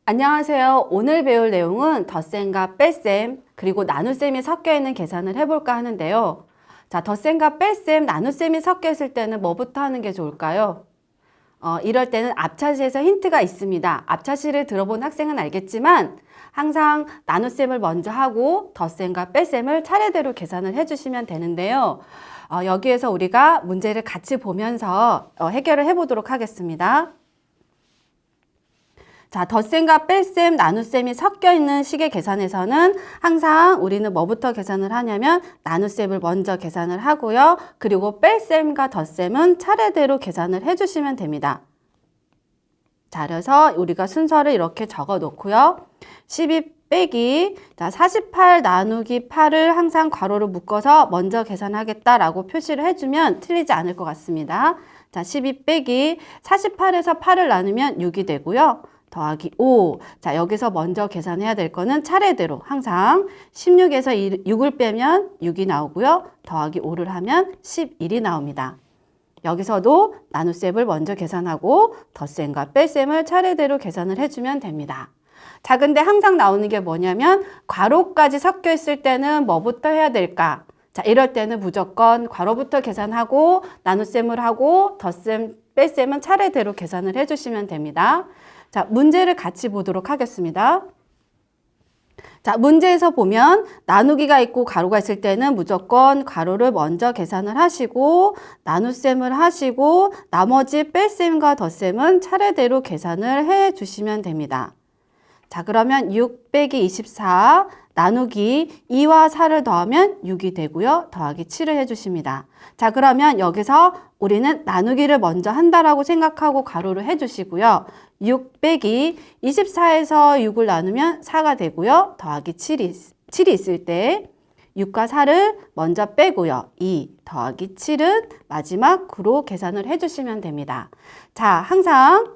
안녕하세요. 오늘 배울 내용은 덧셈과 뺄셈 그리고 나눗셈이 섞여 있는 계산을 해볼까 하는데요. 자, 덧셈과 뺄셈, 나눗셈이 섞여 있을 때는 뭐부터 하는 게 좋을까요? 이럴 때는 앞차시에서 힌트가 있습니다. 앞차시를 들어본 학생은 알겠지만 항상 나눗셈을 먼저 하고 덧셈과 뺄셈을 차례대로 계산을 해주시면 되는데요. 여기에서 우리가 문제를 같이 보면서 해결을 해보도록 하겠습니다. 자, 덧셈과 뺄셈, 나눗셈이 섞여 있는 식의 계산에서는 항상 우리는 뭐부터 계산을 하냐면 나눗셈을 먼저 계산을 하고요. 그리고 뺄셈과 덧셈은 차례대로 계산을 해주시면 됩니다. 자, 그래서 우리가 순서를 이렇게 적어 놓고요. 12 빼기, 자, 48 나누기 8을 항상 괄호로 묶어서 먼저 계산하겠다라고 표시를 해주면 틀리지 않을 것 같습니다. 자, 12 빼기 48에서 8을 나누면 6이 되고요. 더하기 5. 자, 여기서 먼저 계산해야 될 거는 차례대로 항상 16에서 6을 빼면 6이 나오고요. 더하기 5를 하면 11이 나옵니다. 여기서도 나눗셈을 먼저 계산하고 덧셈과 뺄셈을 차례대로 계산을 해주면 됩니다. 자, 근데 항상 나오는 게 뭐냐면 괄호까지 섞여 있을 때는 뭐부터 해야 될까? 자, 이럴 때는 무조건 괄호부터 계산하고 나눗셈을 하고 덧셈, 뺄셈은 차례대로 계산을 해주시면 됩니다. 자, 문제를 같이 보도록 하겠습니다. 자, 문제에서 보면 나누기가 있고 가로가 있을 때는 무조건 가로를 먼저 계산을 하시고 나눗셈을 하시고 나머지 뺄셈과 덧셈은 차례대로 계산을 해 주시면 됩니다. 자, 그러면 6 빼기 24 나누기 2와 4를 더하면 6이 되고요. 더하기 7을 해주십니다. 자, 그러면 여기서 우리는 나누기를 먼저 한다라고 생각하고 가로를 해주시고요. 6 빼기 24에서 6을 나누면 4가 되고요. 더하기 7이 있을 때 6과 4를 먼저 빼고요. 2 더하기 7은 마지막으로 계산을 해주시면 됩니다. 자, 항상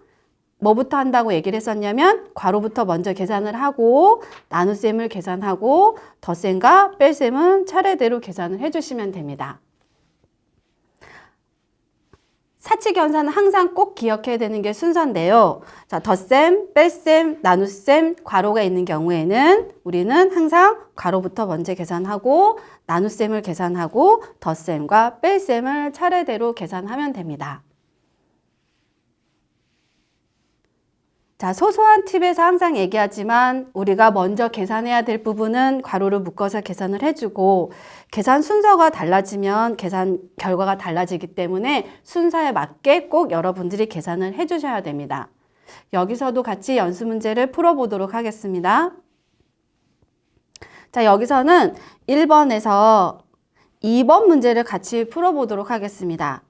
뭐부터 한다고 얘기를 했었냐면 괄호부터 먼저 계산을 하고 나눗셈을 계산하고 덧셈과 뺄셈은 차례대로 계산을 해주시면 됩니다. 사칙연산은 항상 꼭 기억해야 되는 게 순서인데요. 자, 덧셈, 뺄셈, 나눗셈, 괄호가 있는 경우에는 우리는 항상 괄호부터 먼저 계산하고 나눗셈을 계산하고 덧셈과 뺄셈을 차례대로 계산하면 됩니다. 자, 소소한 팁에서 항상 얘기하지만 우리가 먼저 계산해야 될 부분은 괄호를 묶어서 계산을 해주고 계산 순서가 달라지면 계산 결과가 달라지기 때문에 순서에 맞게 꼭 여러분들이 계산을 해주셔야 됩니다. 여기서도 같이 연습 문제를 풀어보도록 하겠습니다. 자, 여기서는 1번에서 2번 문제를 같이 풀어보도록 하겠습니다.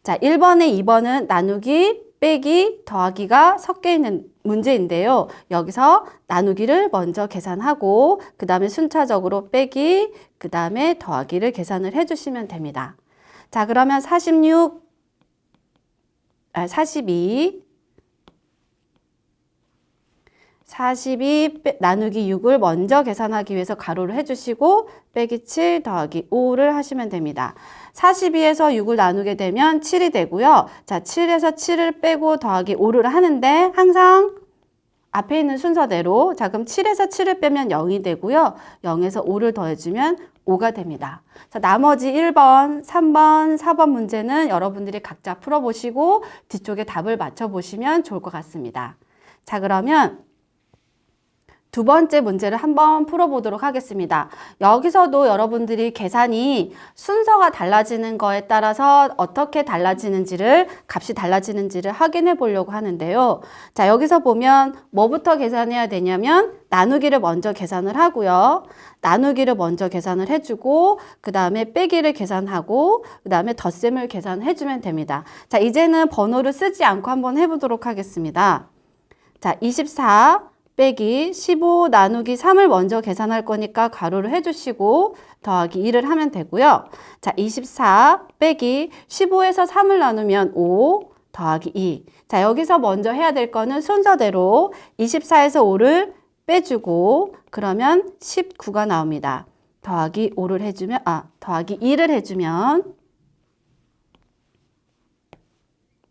자, 1번에 2번은 나누기 빼기, 더하기가 섞여 있는 문제인데요. 여기서 나누기를 먼저 계산하고 그 다음에 순차적으로 빼기, 그 다음에 더하기를 계산을 해주시면 됩니다. 자, 그러면 42 나누기 6을 먼저 계산하기 위해서 가로를 해주시고 빼기 7 더하기 5를 하시면 됩니다. 42에서 6을 나누게 되면 7이 되고요. 자, 7에서 7을 빼고 더하기 5를 하는데 항상 앞에 있는 순서대로 자, 그럼 7에서 7을 빼면 0이 되고요. 0에서 5를 더해주면 5가 됩니다. 자, 나머지 1번, 3번, 4번 문제는 여러분들이 각자 풀어보시고 뒤쪽에 답을 맞춰보시면 좋을 것 같습니다. 자, 그러면 두 번째 문제를 한번 풀어보도록 하겠습니다. 여기서도 여러분들이 계산이 순서가 달라지는 거에 따라서 어떻게 달라지는지를, 값이 달라지는지를 확인해 보려고 하는데요. 자, 여기서 보면 뭐부터 계산해야 되냐면 나누기를 먼저 계산을 하고요. 나누기를 먼저 계산을 해주고 그 다음에 빼기를 계산하고 그 다음에 덧셈을 계산해주면 됩니다. 자, 이제는 번호를 쓰지 않고 한번 해보도록 하겠습니다. 자, 24 빼기 15 나누기 3을 먼저 계산할 거니까 가로를 해주시고 더하기 2를 하면 되고요. 자, 24 빼기 15에서 3을 나누면 5 더하기 2. 자, 여기서 먼저 해야 될 거는 순서대로 24에서 5를 빼주고 그러면 19가 나옵니다. 더하기 5를 해주면, 더하기 2를 해주면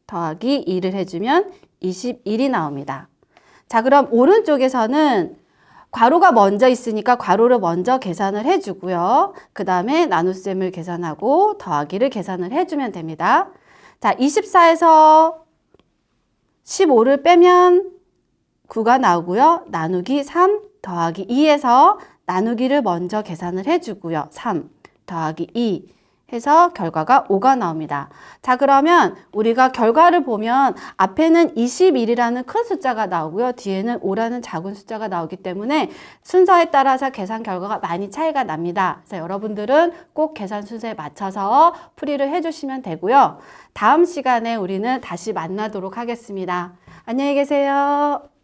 더하기 2를 해주면 21이 나옵니다. 자, 그럼 오른쪽에서는 괄호가 먼저 있으니까 괄호를 먼저 계산을 해주고요. 그 다음에 나눗셈을 계산하고 더하기를 계산을 해주면 됩니다. 자, 24에서 15를 빼면 9가 나오고요. 나누기 3 더하기 2에서 나누기를 먼저 계산을 해주고요. 3 더하기 2 해서 결과가 5가 나옵니다. 자, 그러면 우리가 결과를 보면 앞에는 21이라는 큰 숫자가 나오고요. 뒤에는 5라는 작은 숫자가 나오기 때문에 순서에 따라서 계산 결과가 많이 차이가 납니다. 그래서 여러분들은 꼭 계산 순서에 맞춰서 풀이를 해주시면 되고요. 다음 시간에 우리는 다시 만나도록 하겠습니다. 안녕히 계세요.